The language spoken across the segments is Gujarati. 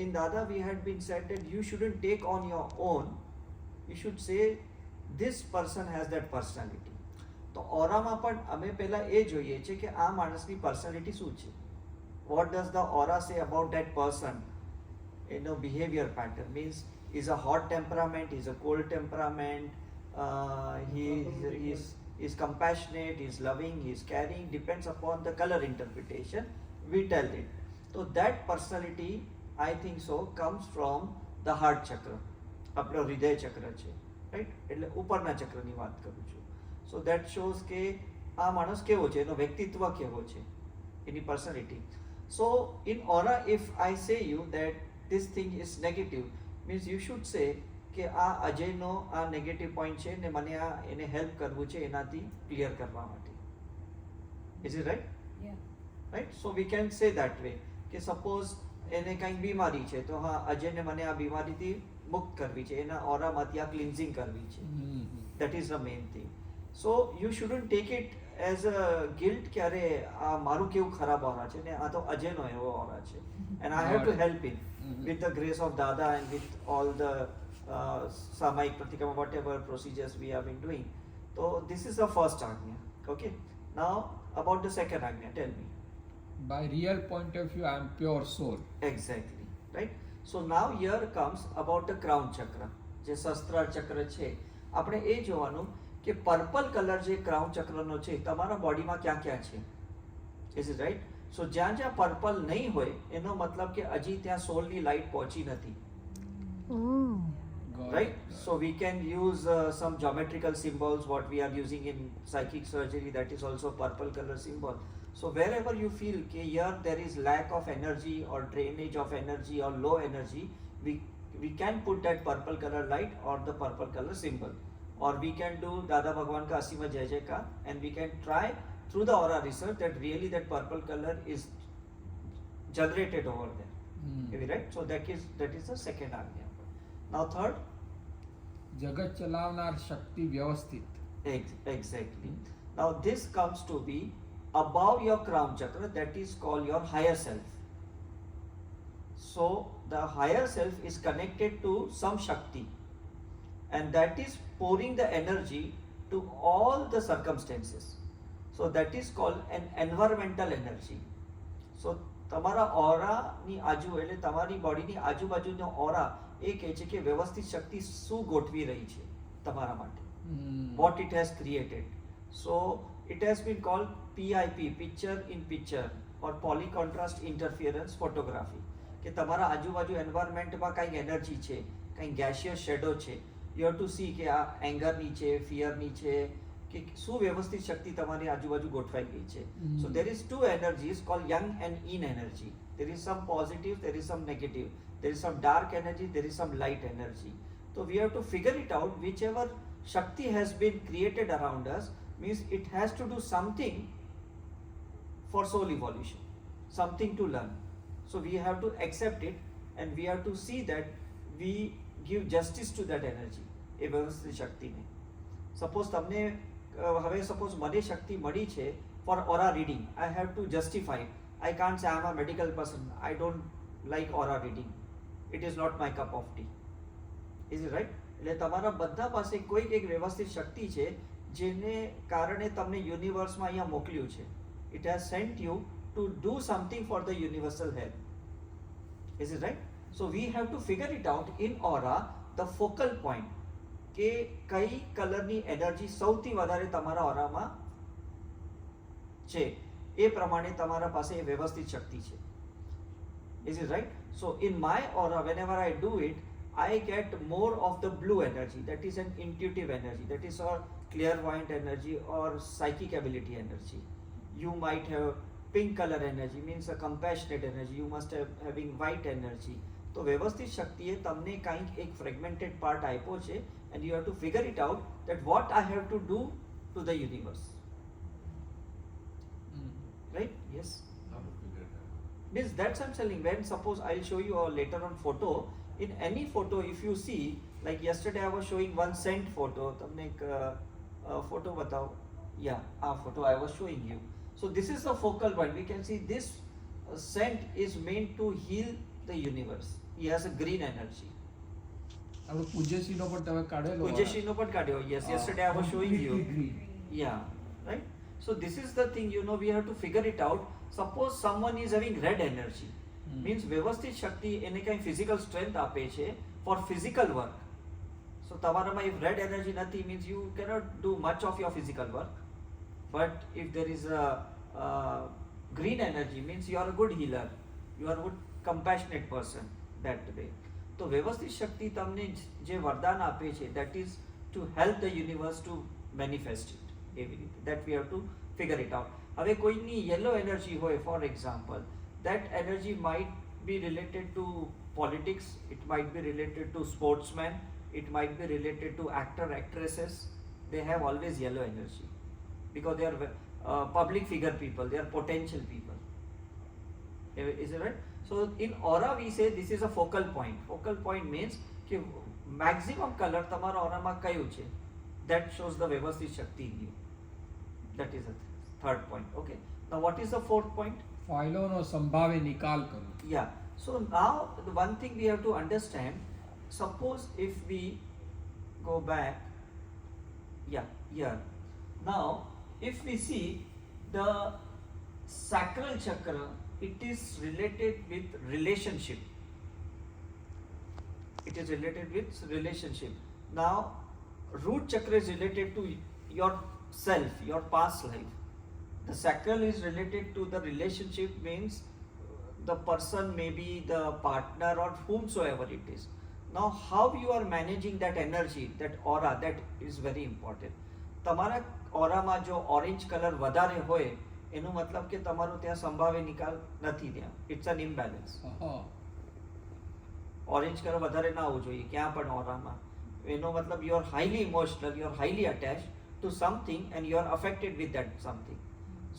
in Dada we had been said that you shouldn't take on your own, you should say this person has that personality. તો ઓરામાં પણ અમે પહેલા એ જોઈએ છે કે આ માણસની પર્સનાલિટી શું છે. what does the aura say about that person? Behavior pattern means is a hot temperament, is a cold temperament, he is compassionate, he is loving, he is caring, depends upon the color interpretation we tell it. So that personality I think so comes from the heart chakra, આપણો હૃદય ચક્ર છે, રાઈટ? એટલે ઉપરના ચક્રની વાત કરું છું. સો દેટ શોઝ કે આ માણસ કેવો છે, એનો વ્યક્તિત્વ કેવો છે, એની personality. So in aura if I say you that this thing is negative, means you should say કે આ અજયનો આ નેગેટિવ પોઈન્ટ છે ને મને આ એને હેલ્પ કરવું છે એનાથી ક્લિયર કરવા માટે. Is it right? Yeah. Right? So we can say that way કે સપોઝ એને કંઈક બીમારી છે તો હા અજયને મને આ બીમારીથી મુક્ત કરવી છે, એના ઓરામાંથી આ ક્લિન્ઝિંગ કરવી છે. That is the main thing. So you shouldn't take it as a guilt કે અરે આ મારું કેવું ખરાબ ઓરા છે ને આ તો અજયનો એવો ઓરા છે and I have to help him with the grace of Dada and with all the Samayik Pratikama, whatever procedures we have been doing. So this is the first Agnya. Okay. Now about the second Agnya, tell me. By real point of view, I am pure soul. Exactly. Right? So now here comes about the crown chakra. જે સહસ્ત્રાર ચક્ર છે, આપણે એ જોવાનું કે પર્પલ કલર જે ક્રાઉન ચક્રનો છે તમારા બોડીમાં ક્યાં ક્યાં છે. Is it right? સો જ્યાં જ્યાં પર્પલ નહીં હોય એનો મતલબ કે હજી ત્યાં સોલની લાઇટ પહોંચી નથી. Right? So we can use some geometrical symbols what we are using in psychic surgery, that is also purple color symbol. So wherever you feel that here there is lack of energy or drainage of energy or low energy, we can put that purple color light or the purple color symbol, or we can do Dada Bhagwan ka Asima Jai Jaika and we can try through the aura research that really that purple color is generated over there. Right? So that is the second Agnya. Now third, જગત ચલાવનાર શક્તિ વ્યવસ્થિત. exactly. Now this comes to be above your crown chakra, that is called your higher self. So the higher self is connected to some Shakti and that is pouring the energy to all the circumstances. So that is called an environmental energy. So તમારા ઓરાની આજુ એટલે તમારી બોડીની આજુબાજુનો ઓરા એ કહે છે કે વ્યવસ્થિત શક્તિ શું ગોઠવી રહી છે તમારા માટે, what it has created. So it has been called PIP, picture in picture, or polycontrast interference photography. કે તમારા આજુબાજુ એન્વાયરમેન્ટમાં કંઈક એનર્જી છે, કંઈક ગેસિયસ શેડો છે, યુ હેવ ટુ સી કે આ એંગરની છે, ફિયરની છે, કે સુવ્યવસ્થિત શક્તિ તમારી આજુબાજુ ગોઠવાઈ ગઈ છે. So there is two energies called yang and yin energy. There is some positive, there is some negative, there is some dark energy, there is some light energy. So we have to figure it out. Whichever shakti has been created around us means it has to do something for soul evolution, something to learn. So we have to accept it and we have to see that we give justice to that energy, એ વ્યવસ્થિત શક્તિને. સપોઝ તમને હવે સપોઝ મને શક્તિ મળી છે for aura reading, I have to justify. I can't say I am a medical person, I don't like aura reading, it is not my cup of tea. Is it right? એટલે તમારા બધા પાસે કોઈક એક વ્યવસ્થિત શક્તિ છે જેને કારણે તમને યુનિવર્સમાં અહીંયા મોકલ્યું છે. It has Saint you to do something for the universal health. Is it right? So we have to figure it out in aura, the focal point, કે કઈ કલરની એનર્જી સૌથી વધારે તમારા ઓરામાં છે એ પ્રમાણે તમારા પાસે એ વ્યવસ્થિત શક્તિ છે. Is it right? So in my aura, whenever I do it, I get more of the blue energy, that is an intuitive energy, that is our clairvoyant energy or psychic ability energy. You might have pink color energy, means a compassionate energy. You must have having white energy. તો વ્યવસ્થિત શક્તિએ તમને કંઈક એક ફ્રેગમેન્ટેડ પાર્ટ આપ્યો છે and you have to figure it out that what I have to do to the universe. Right? Yes. How to figure it out? Means that's I'm telling. When suppose I'll show you later on photo. In any photo, if you see, like yesterday I was showing one scent photo. તમને એક photo બતાવો. Yeah, photo I was showing you. So this is the focal point. We can see this scent is meant to heal the universe. he has a green energy. આપણે પૂજ્યશ્રીનો પણ તમે કાઢેલો Pujyashri no પણ કાઢ્યો. Yes, yesterday I was showing you. Completely green. Yeah, right. So this is the thing, you know, we have to figure it out. Suppose someone is having red energy, means વ્યવસ્થિત શક્તિ એને કઈ physical strength આપે છે for physical work. So તમારામાં if red energy નથી means you cannot do much of your physical work. But if there is a green energy means you are a good healer, you are a good compassionate person that way. તો વ્યવસ્થિત શક્તિ તમને જે વરદાન આપે છે that is to help the universe to manifest it. એવી રીતે that we have to figure it out. હવે કોઈની yellow energy હોય for example, that energy might be related to politics, it might be related to sportsmen, it might be related to actor actresses. They have always yellow energy because they are public figure people, they are potential people. Is it right? So in aura we say this is a focal point. Focal point means कि maximum color તમારા aura માં કયું છે, that shows the વ્યવસ્થિત શક્તિ in you. That is the third point. Okay, now what is the fourth point? ફાઇલોનો સંભાવે નિકાલ કરવો. Yeah, so now the one thing we have to understand, suppose if we go back, yeah, here, now if we see the sacral chakra, it is related with relationship. It is related with relationship. Now root chakra is related to your self, your past life. The sacral is related to the relationship, means the person, maybe the partner or whomsoever it is. Now how you are managing that energy, that aura, that is very important. તમારા ઓરામાં જો ઓરેન્જ કલર વધારે હોય એનો મતલબ કે તમારો ત્યાં સંભાવ્ય નિકાલ નથી, ત્યાં it's an imbalance. Orange colour વધારે ના હોવું જોઈએ ક્યાં પણ ઓરામાં. એનો મતલબ you are highly emotional, you are highly attach to something and you are affected with that something.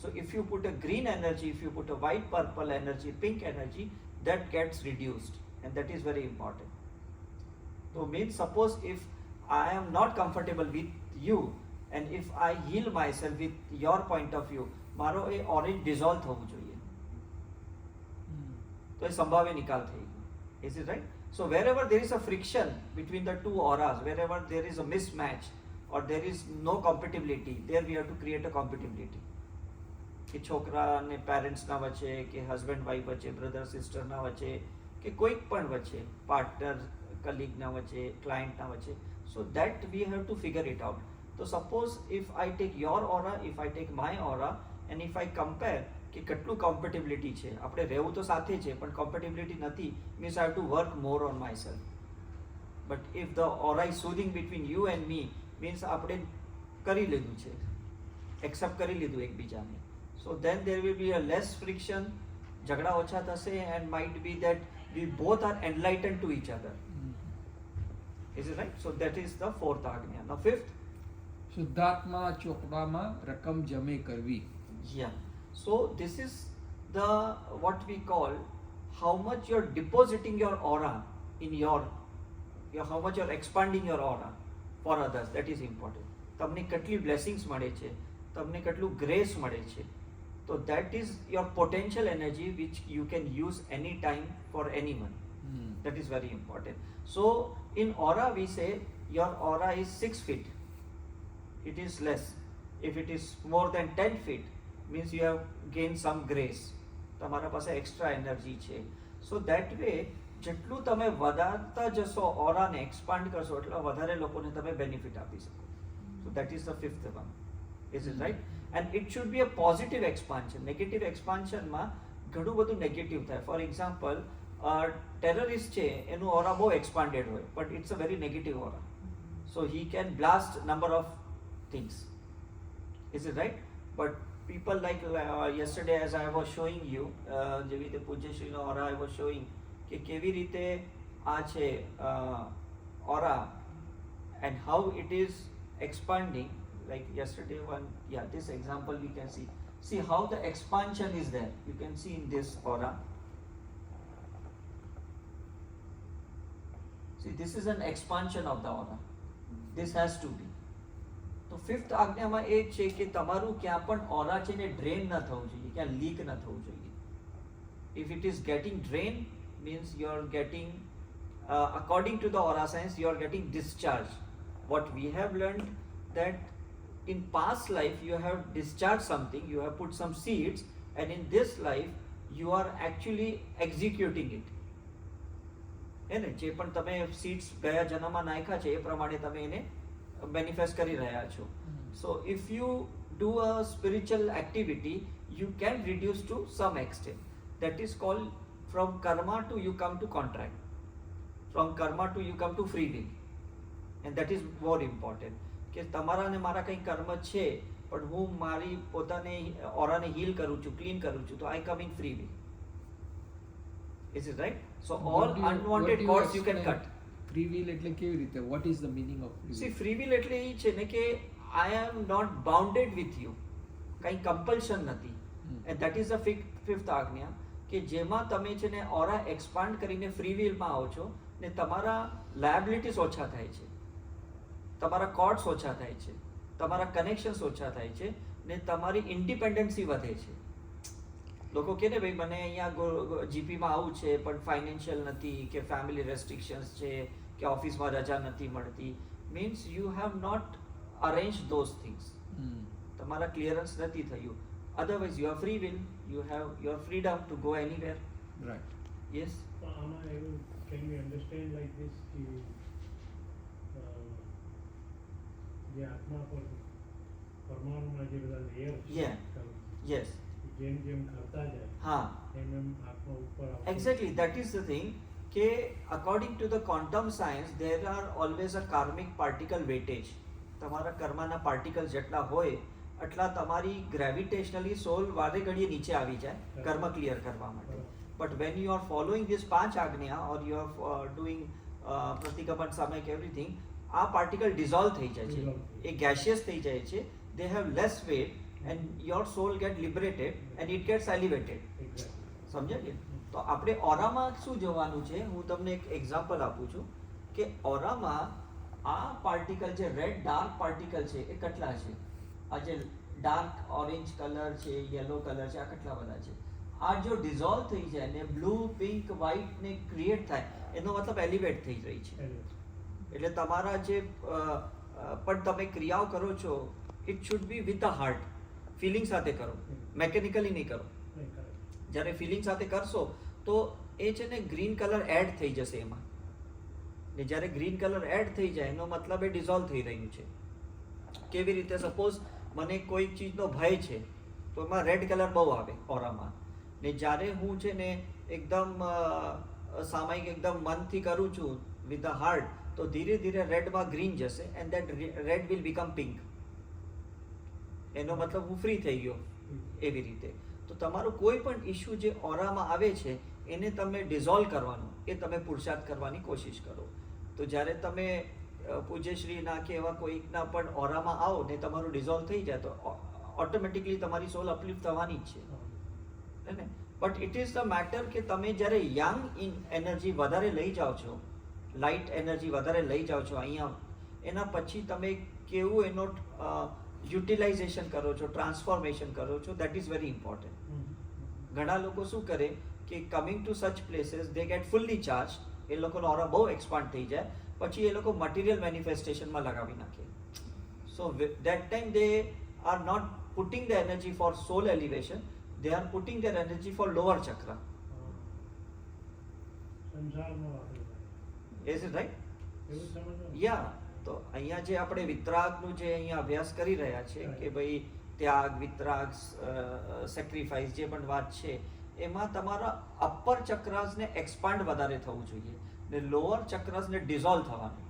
So if you put a green energy, if you put a white, purple energy, pink energy, that gets reduced, and that is very important. So means suppose if I am not comfortable with you and if I heal myself with your point of view, મારો એ orange dissolve થવું જોઈએ. તો એ સંભાવ્ય નિકાલ થઈ ગયો. Is it right? So wherever there is a friction between the two auras, wherever there is a mismatch or there is no compatibility, there we have to create a compatibility. કે છોકરા અને પેરેન્ટ્સના વચ્ચે, કે હસબન્ડ વાઈફ વચ્ચે, બ્રધર સિસ્ટરના વચ્ચે, કે કોઈક પણ વચ્ચે, પાર્ટનર કલીગના વચ્ચે, ક્લાયન્ટના વચ્ચે. So that we have to figure it out. તો suppose if I take your aura, if I take my aura, and if I compare કે કેટલું કોમ્પેટેબિલિટી છે, આપણે રહેવું તો સાથે છે પણ કોમ્પેટેબિલિટી નથી, means I have to work more on myself. But if the aura is soothing between you and me, means આપણે કરી લીધું છે, એક્સેપ્ટ કરી લીધું એકબીજાને. So then there will be a less friction, jhagda ocha thase, and might be that we both are enlightened to each other. Is it right? So that is the fourth agnya. Now fifth. શુદ્ધાત્મા ચોપડામાં રકમ જમે કરવી. Yeah. So this is the what we call how much you're depositing your aura in your how much you're expanding your aura for others. That is important. તમને કેટલી blessings મળે છે, તમને કેટલું grace મળે છે. So that is your potential energy which you can use anytime for anyone. That is very important. So in aura we say your aura is 6 feet. It is less. If it is more than 10 feet, means you have gained some grace. તમારા પાસે extra energy છે. So that way જેટલું તમે વધારતા જશો ઓરાને, એક્સપાન્ડ કરશો, એટલા વધારે લોકોને તમે બેનિફિટ આપી શકો. So that is the fifth one. Is it right? And it should be a positive expansion. Negative expansion માં ઘણું બધું નેગેટિવ થાય. ફોર એક્ઝામ્પલ ટેરરિસ્ટ છે એનું ઓરા બહુ એક્સપાન્ડેડ હોય, but it's a very negative aura. So he can blast number of things. Is it right? But people like yesterday as I was showing you, જેવી રીતે પૂજ્યશ્રીનો ઓરા I was showing કે કેવી રીતે આ છે ઓરા and how it is expanding. Like yesterday one, yeah, this example we can see how the expansion is there. You can see in this aura. See, this is an expansion of the aura. This has to be. તો ફિફ્થ આજ્ઞામાં એ છે કે તમારું ક્યાં પણ ઓરા છે ને ડ્રેન ન થવું જોઈએ, ક્યાં લીક ન થવું જોઈએ. If it is getting drained, means you are getting according to the aura science, you are getting discharged. What we have learned that in past life you have discharged something, you have put some seeds, and in this life you are actually executing it. હે ને, જે પણ તમે સીડ્સ ગયા જન્મમાં નાખ્યા છે એ પ્રમાણે તમે એને મેનિફેસ્ટ કરી રહ્યા છો. સો if you do a spiritual activity you can reduce to some extent. That is called from karma to you come to contract. From karma to you come to free will. And that is more important. કે તમારા ને મારા કંઈ કર્મ છે પણ હું મારી પોતાને ઓરાને હીલ કરું છું, ક્લીન કરું છું, તો I come in free will. Is it right? So all unwanted cords you can cut. Free will એટલે કેવી રીતે? What is the meaning of free See, will? free will એટલે એ છે ને કે I am not bounded with you. કંઈ કમ્પલ્શન નથી. And that is the fifth આજ્ઞા કે જેમાં તમે છે ને ઓરા એક્સપાન્ડ કરીને ફ્રી વિલમાં આવો છો ને તમારા લાયબિલિટીઝ ઓછા થાય છે, તમારા કોર્ડ્સ ઓછા થાય છે, તમારા કનેક્શન્સ ઓછા થાય છે ને તમારી ઇન્ડિપેન્ડન્સી વધે છે. લોકો કહે ને ભાઈ મને અહીંયા જીપીમાં આવું છે પણ ફાઇનાન્શિયલ નથી કે ફેમિલી રેસ્ટ્રિક્શન્સ છે કે ઓફિસમાં રજા નથી મળતી, means you have not arrange those things. તમારા ક્લિયરન્સ નથી થયું. Otherwise, you are free will. You have your freedom to go anywhere. Right. Yes. Can we understand like this? જે આત્મા પર પરમાણુના જે બધા લેયર Yeah. Yes. જેમ જેમ કરતા જાય हाँ. એમ એમ આત્મા ઉપર આવતો Exactly. That is the thing. કે according to the quantum science, there are always a karmic particle weightage. તમારા કર્મના પાર્ટિકલ જેટલા હોય એટલા તમારી ગ્રેવિટેશનલી સોલ વારે ઘડીએ નીચે આવી જાય કર્મ ક્લિયર કરવા માટે. But when you are following this 5 આજ્ઞા ઓર યુ આર ડુઈંગ પ્રતિક્રમણ સામયિક એવરીથિંગ, આ પાર્ટિકલ ડિઝોલ્વ થઈ જાય છે, એ ગેશિયસ થઈ જાય છે, they have less weight and your soul get liberated and it gets elevated. સમજ્યા કે? તો આપણે ઓરામાં શું જોવાનું છે, હું તમને એક એક્ઝામ્પલ આપું છું કે ઓરામાં આ પાર્ટિકલ જે રેડ ડાર્ક પાર્ટિકલ છે એ કેટલા છે? આ જે ડાર્ક ઓરેન્જ કલર છે, યલો કલર છે, આ કેટલા બધા છે? આ જો ડિઝોલ્વ થઈ જાય ને બ્લુ, પિંક, વ્હાઇટ ને ક્રિએટ થાય એનો મતલબ એલિવેટ થઈ રહી છે. એટલે તમારા જે પણ તમે ક્રિયાઓ કરો છો it should be with the heart, feeling સાથે કરો, મેકેનિકલી નહીં કરો. જ્યારે ફિલિંગ સાથે કરશો તો એ છે ને ગ્રીન કલર એડ થઈ જશે એમાં, ને જ્યારે ગ્રીન કલર એડ થઈ જાય એનો મતલબ એ ડિઝોલ્વ થઈ રહ્યું છે. કેવી રીતે? સપોઝ મને કોઈ ચીજનો ભય છે તો એમાં રેડ કલર બહુ આવે ઓરામાં, ને જ્યારે હું છે ને એકદમ સામાયિક એકદમ મનથી કરું છું વિથ ધ હાર્ટ તો ધીરે ધીરે રેડમાં ગ્રીન જશે and that red will become pink. એનો મતલબ હું ફ્રી થઈ ગયો. એવી રીતે તો તમારું કોઈ પણ ઇશ્યુ જે ઓરામાં આવે છે એને તમે ડિઝોલ્વ કરવાનું, એ તમે પુરુષાર્થ કરવાની કોશિશ કરો. તો જ્યારે તમે પૂજ્યશ્રીના કે એવા કોઈકના પણ ઓરામાં આવો ને તમારું ડિઝોલ્વ થઈ જાય તો ઓટોમેટિકલી તમારી સોલ અપલિફ્ટ થવાની જ છે ને. But it is the matter કે તમે જ્યારે યંગ ઇન એનર્જી વધારે લઈ જાઓ છો, લાઇટ એનર્જી વધારે લઈ જાઓ છો અહીંયા, એના પછી તમે કેવું એનો યુટિલાઇઝેશન કરો છો, ટ્રાન્સફોર્મેશન કરો છો, દેટ ઇઝ વેરી ઇમ્પોર્ટન્ટ. ઘણા લોકો શું કરે કે coming to such places they get fully charge, એ લોકોનો ઓરા બહુ એક્સપાન્ડ થઈ જાય, પછી એ લોકો મટીરિયલ મેનિફેસ્ટેશનમાં લગાવી નાખે. So that time they are not putting the energy for soul elevation, they are putting their energy for lower chakra. સંસારમાં વાપરે Is it right? એવું સમજવાનું? Yeah. તો અહીંયા જે આપણે વિતરાગનું જે અહીંયા અભ્યાસ કરી રહ્યા છે કે ભાઈ ત્યાગ, વિતરાગ, સેક્રિફાઈસ જે પણ વાત છે એમાં તમારા અપર ચક્રાસને એક્સપાન્ડ વધારે થવું જોઈએ ને લોઅર ચક્રાસને ડિઝોલ્વ થવાનું.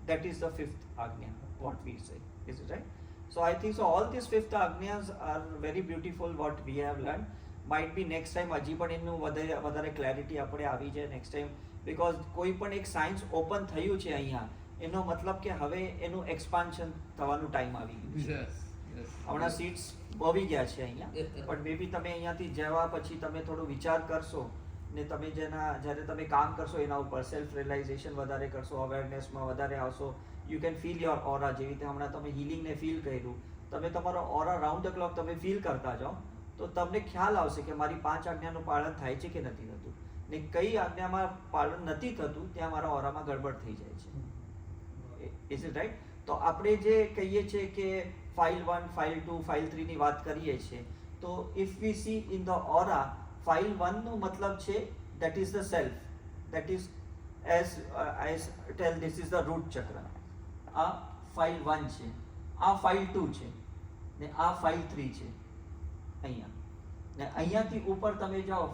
That is the fifth આજ્ઞા, what we say. Is it right? So I think so all these fifth આજ્ઞાs are very beautiful what we have learned. Might be next time હજી પણ એનું વધારે ક્લેરિટી આપણે આવી જાય નેક્સ્ટ ટાઈમ, બીકોઝ કોઈ પણ એક સાયન્સ ઓપન થયું છે અહીંયા એનો મતલબ કે હવે એનું એક્સપાન્શન થવાનું ટાઈમ આવી ગયું છે. હમણાં સીટ્સ આવી ગયા છે અહીંયા, પણ મે બી તમે અહીંયાથી જવા પછી તમે થોડો વિચાર કરશો ને તમે જ્યારે તમે કામ કરશો એના ઉપર સેલ્ફ રિયલાઇઝેશન વધારે કરશો, અવેરનેસમાં વધારે આવશો, યુ કેન ફીલ યોર ઓરા. જેવી રીતે હમણાં તમે હિલિંગને ફીલ કર્યું, તમે તમારો ઓરા રાઉન્ડ ધ ક્લોક તમે ફીલ કરતા જાઓ તો તમને ખ્યાલ આવશે કે મારી 5 આજ્ઞાનું પાલન થાય છે કે નથી થતું. ને કઈ આજ્ઞામાં પાલન નથી થતું ત્યાં મારા ઓરામાં ગડબડ થઈ જાય છે. Is it right? તો આપણે જે કહીએ છીએ કે ફાઇલ 1, ફાઇલ 2, ફાઇલ 3 ની વાત કરીએ છીએ, તો if V C in the aura, file 1 નો મતલબ છે that is the self, that is as I tell, this is the root chakra. આ ફાઇલ 1 છે, આ ફાઇલ 2 છે, ને આ ફાઇલ 3 છે અહીંયા. ને અહીંયાથી ઉપર તમે જાઓ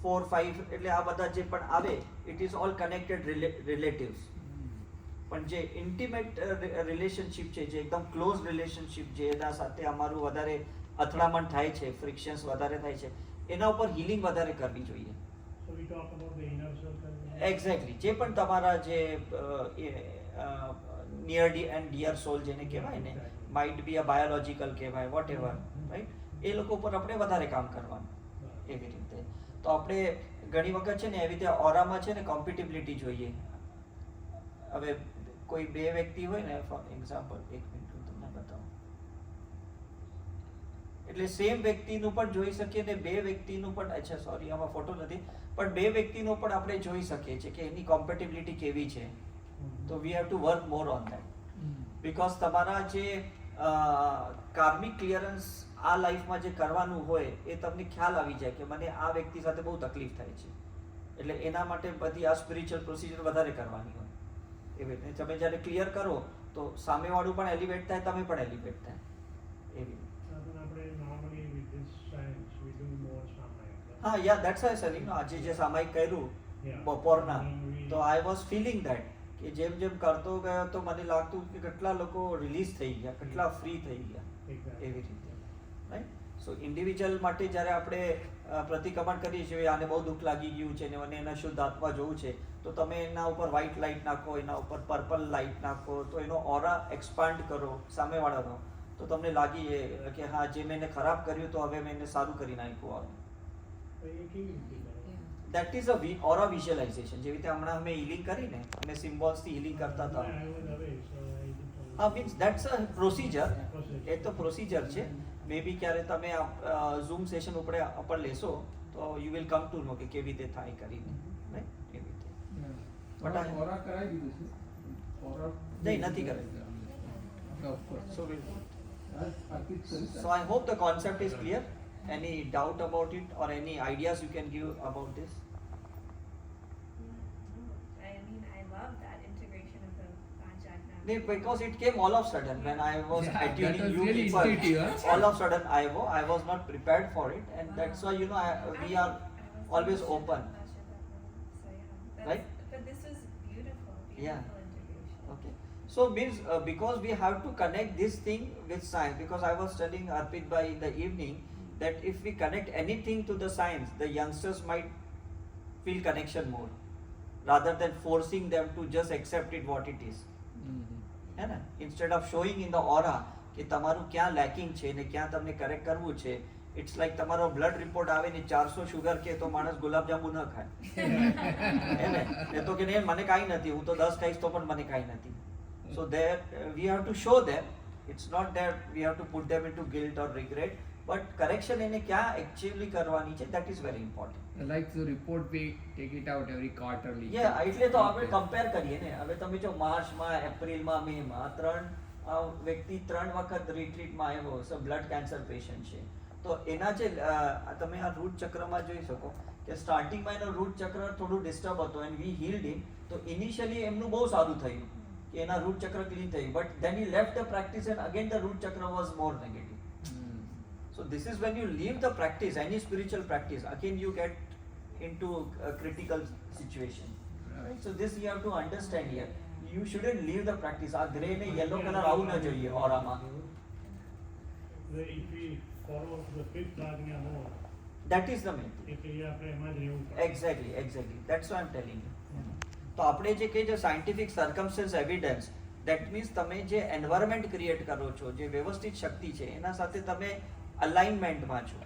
4, 5, એટલે આ બધા જે પણ આવે it is all connected relatives. પણ જે ઇન્ટિમેટ રિલેશનશિપ છે, જે એકદમ ક્લોઝ રિલેશનશિપ, જેના સાથે અમારું વધારે અથડામણ થાય છે, ફ્રિક્શન્સ વધારે થાય છે, એના ઉપર હીલિંગ વધારે કરવી જોઈએ. So we talk about the inner circle. Exactly. જે પણ તમારા જે નિયર એન્ડ ડિયર સોલ જેને કહેવાય ને, માઇટ બી અ બાયોલોજિકલ કહેવાય, વોટ એવર, રાઈટ, એ લોકો પર આપણે વધારે કામ કરવાનું એવી રીતે. તો આપણે ઘણી વખત છે ને એવી રીતે ઓરામાં છે ને કોમ્પિટિબિલિટી જોઈએ. હવે કોઈ બે વ્યક્તિ હોય ને, ફોર એક્ઝામ્પલ, એક મિનિટ હું તમને બતાવું, એટલે સેમ વ્યક્તિનું પણ જોઈ શકીએ ને બે વ્યક્તિનું પણ, અચ્છા સોરી આમાં ફોટો નથી, પણ બે વ્યક્તિનું પણ આપણે જોઈ શકીએ છીએ કે એની કોમ્પેટિબિલિટી કેવી છે. તો વી have to work more on that, because તમારા જે કાર્મિક ક્લિયરન્સ આ લાઈફમાં જે કરવાનું હોય એ તમને ખ્યાલ આવી જાય કે મને આ વ્યક્તિ સાથે બહુ તકલીફ થાય છે, એટલે એના માટે બધી આ સ્પિરિચ્યુઅલ પ્રોસિજર વધારે કરવાની હોય. એવી રીતે તમે જ્યારે ક્લિયર કરો તો સામેવાળું પણ એલિવેટ થાય, તમે પણ એલિવેટ થાય એવી. આપણે normally with this science we do more સામાયિક. હા, યા દેટ્સ વાય સર, આજે જે સામાયિક કર્યું બપોરના, તો આઈ વોઝ ફીલિંગ ધેટ કે જેમ જેમ કરતો ગયો તો મને લાગતું કે કેટલા લોકો રિલીઝ થઈ ગયા, કેટલા ફ્રી થઈ ગયા એવી રીતે, રાઈટ. સો ઇન્ડિવિજ્યુઅલ માટે જ્યારે આપણે પ્રતિક્રમણ કરીએ છીએ, આને બહુ દુઃખ લાગી ગયું છે ને મને એના શુદ્ધ આત્મા જોવું છે, તો તમે એના ઉપર વ્હાઇટ લાઇટ નાખો, એના ઉપર પર્પલ લાઇટ નાખો, તો એનો ઓરા એક્સપાન્ડ કરો સામેવાળાનો, તો તમને લાગી કે હા, જે મેં એને ખરાબ કર્યું તો હવે મેં એને સારું કરી નાખ્યું. તો એ કેવી રીતે કરે? That is a aura visualisation. જેવી રીતે હમણાં અમે હીલિંગ કરીને, અમે સિમ્બોલ્સથી હીલિંગ કરતા હતા. I was away, so I didn't. હા, મીન્સ દેટ્સ અ પ્રોસિજર. એ તો પ્રોસિજર છે. મે બી ક્યારે તમે ઝૂમ સેશન ઉપર લેશો તો યુ વિલ કમ ટુ નો કે કેવી રીતે થાય કરીને, રાઈટ, એવી રીતે. But ઓરા કરાવી દીધું છે. ઓરા નહીં, નથી કરાવી. of course. So we'll, Arpit sir. so I hope the concept is clear. Any doubt about it or any ideas you can give about this? I mean, I love that integration of the Panchajna. Because it came all of sudden when I was Yeah, attuning that was you really people. intuitive, huh? All of sudden I was not prepared for it, and that's why we are always open. So yeah, Right? But this is beautiful, Yeah. integration. Okay. So means because we have to connect this thing with science, because I was telling Arpit Bhai in the evening that if we connect anything to the science, the youngsters might feel connection more rather than forcing them to just accept it what it is. है ना, instead of showing in the aura કે તમારું ક્યાં લેકિંગ છે ને ક્યાં તમને કરેક્ટ કરવું છે, ઇટ્સ લાઈક તમારો બ્લડ રિપોર્ટ આવે ને 400 શુગર કે તો માણસ ગુલાબજાંબુ ન ખાય હે ને, એ તો કે નહીં મને કાંઈ નથી, હું તો 10 ખાઈશ તો પણ મને કાંઈ નથી. So that we have to show them, it's not that we have to put them into guilt or regret, but correction એને ક્યાં એકચ્યુઅલી કરવાની છે, that is very important. Like the report we take it out every quarterly. Yeah, એટલે તો આપણે કમ્પેર કરીએ ને. હવે તમે જો માર્ચમાં, એપ્રિલમાં, મેમાં વ્યક્તિ 3 વખત રિટ્રીટમાં આવ્યો, સો બ્લડ કેન્સર પેશન્ટ છે, તો એના જે તમે આ રૂટ ચક્રમાં જોઈ શકો કે સ્ટાર્ટિંગમાં એનો રૂટ ચક્ર થોડું ડિસ્ટર્બ હતો એન્ડ વી હીલ્ડ હિમ, તો ઇનિશિયલી એમનું બહુ સારું થયું કે એના રૂટ ચક્ર ક્લીન થયું, but then he left the practice and again the root chakra was more negative. So this is when you leave the practice, any spiritual practice, again you get into a critical situation. Right? So this you have to understand here. You shouldn't leave the practice. આ grey ને yellow color આવું ન જોઈએ ઓરામાં. If we follow the fifth આજ્ઞા more, That is the main thing. એટલે એ આપણે એમાં જ રહેવું પડે. Exactly. That's what I'm telling you. તો આપણે જે કહે છે scientific circumstance evidence, that means તમે જે environment create કરો છો, જે વ્યવસ્થિત શક્તિ છે એના સાથે તમે અલાઇનમેન્ટમાં છો,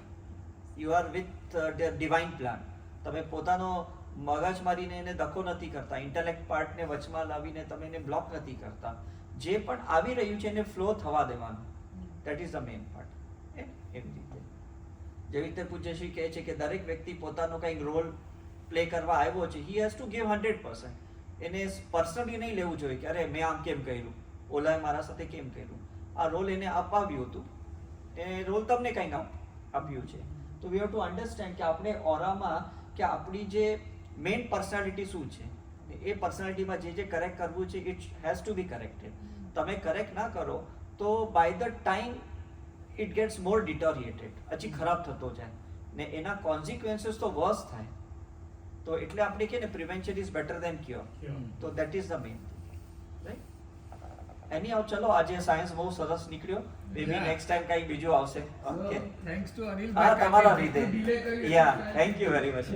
you are with the divine plan. તમે પોતાનો મગજ મારીને એને ધક્કો નથી કરતા, ઇન્ટેલેક્ટ પાર્ટને વચમાં લાવીને તમે એને બ્લોક નથી કરતા, જે પણ આવી રહ્યું છે એને ફ્લો થવા દેવાનું, that is the main part. એવી રીતે જેવી રીતે પૂજ્યશ્રી કહે છે કે દરેક વ્યક્તિ પોતાનો કંઈક રોલ પ્લે કરવા આવ્યો છે હી હેઝ ટુ ગીવ 100%. એને પર્સનલી નહીં લેવું જોઈએ કે અરે મેં આમ કેમ કર્યું, ઓલાએ મારા સાથે કેમ કર્યું. આ રોલ એને અપાવ્યું હતું, એ રોલ તમને કંઈક આપ્યું છે. તો વી હેવ ટુ અન્ડરસ્ટેન્ડ કે આપણે ઓરામાં કે આપણી જે મેઇન પર્સનાલિટી શું છે, એ પર્સનાલિટીમાં જે કરેક્ટ કરવું છે it has to be corrected. તમે કરેક્ટ ના કરો તો by the time it gets more deteriorated, પછી ખરાબ થતો જાય ને એના કોન્સિક્વન્સીસ તો વર્સ થાય. તો એટલે આપણે કહે ને prevention is better than cure. Cure. તો that is the main right. એની આવ ચલો આજે સાયન્સ બહુ સરસ નીકળ્યો. Maybe Yeah. નેક્સ્ટ ટાઈમ કંઈક બીજું આવશે. ઓકે, થેન્ક્સ ટુ અનિલ હા તમારા ડિલે લીધે. કર્યું. Yeah thank you very much.